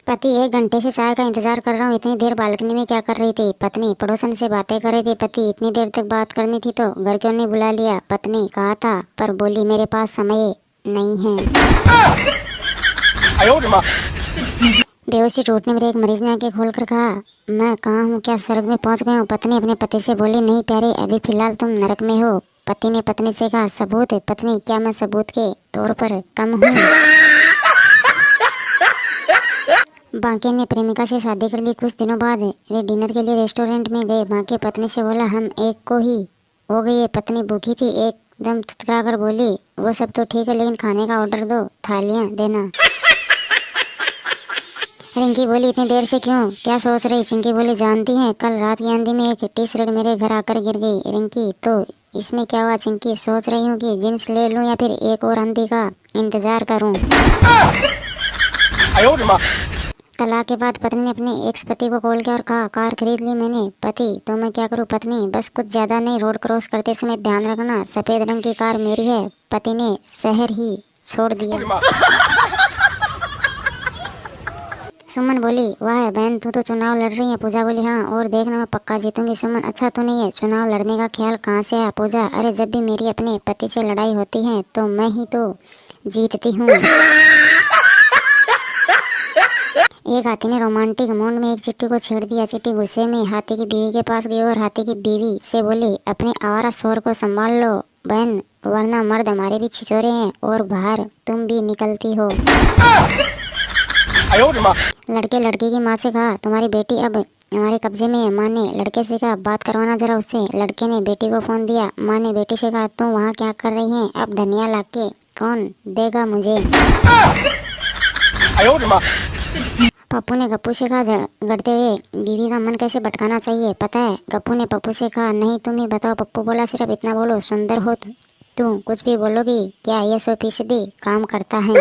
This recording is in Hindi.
पति 1 घंटे से चाय का इंतजार कर रहा हूँ। इतनी देर बालकनी में क्या कर रही थी? पत्नी पड़ोसन से बातें कर रही थी। पति इतनी देर तक बात करनी थी तो घर क्यों नहीं बुला लिया? पत्नी कहा था पर बोली मेरे पास समय नहीं है। बेहोशी टूटने मेरे एक मरीज ने आंखें खोल कर कहा, मैं कहाँ हूँ? क्या स्वर्ग में पहुँच गया हूँ? पत्नी अपने पति से बोली, नहीं प्यारे, अभी फिलहाल तुम नरक में हो। पति ने पत्नी से कहा, सबूत? पत्नी, क्या मैं सबूत के तौर पर कम हूँ? बांके ने प्रेमिका से शादी कर ली। कुछ दिनों बाद वे डिनर के लिए रेस्टोरेंट में गए। बांके पत्नी से बोला, हम एक को ही हो गई है। पत्नी भूखी थी, एकदम थुतरा कर बोली, वो सब तो ठीक है लेकिन खाने का ऑर्डर दो, थालियां देना। रिंकी बोली, इतनी देर से क्यों? क्या सोच रही? चिंकी बोली, जानती हैं कल रात की आंधी में एक टी शर्ट मेरे घर आकर गिर गई। रिंकी, तो इसमें क्या हुआ? चिंकी, सोच रही हूँ कि जींस ले लूँ या फिर एक और आंधी का इंतजार करूँ। तलाक के बाद पत्नी ने अपने एक्स पति को कॉल किया और कहा, कार खरीद ली मैंने। पति, तो मैं क्या करूं? पत्नी, बस कुछ ज्यादा नहीं, रोड क्रॉस करते समय ध्यान रखना, सफेद रंग की कार मेरी है। पति ने शहर ही छोड़ दिया। सुमन बोली, वाह बहन, तू तो चुनाव लड़ रही है। पूजा बोली, हाँ, और देखना मैं पक्का जीतूंगी। सुमन, अच्छा तो नहीं है, चुनाव लड़ने का ख्याल कहाँ से आया? पूजा, अरे जब भी मेरी अपने पति से लड़ाई होती है तो मैं ही तो जीतती हूँ। एक हाथी ने रोमांटिक मूड में एक चिट्ठी को छेड़ दिया। चिट्ठी गुस्से में हाथी की बीवी के पास गई और हाथी की बीवी से बोली, अपने आवारा शोर को संभाल लो बहन, वरना मर्द हमारे भी छिछोरे हैं और बाहर तुम भी निकलती हो। लड़के लड़की की माँ से कहा, तुम्हारी बेटी अब हमारे कब्जे में है। माँ ने लड़के से कहा, बात करवाना जरा उससे। लड़के ने बेटी को फोन दिया। माँ ने बेटी से कहा, तुम वहाँ क्या कर रही हैं? अब धनिया लाके कौन देगा मुझे? पप्पू ने गप्पू से कहा, झगड़ते हुए, बीवी का मन कैसे भटकाना चाहिए पता है? गप्पू ने पप्पू से कहा, नहीं तुम ही बताओ। पप्पू बोला, सिर्फ इतना बोलो, सुंदर हो तू, कुछ भी बोलोगी क्या? ये 100% काम करता है।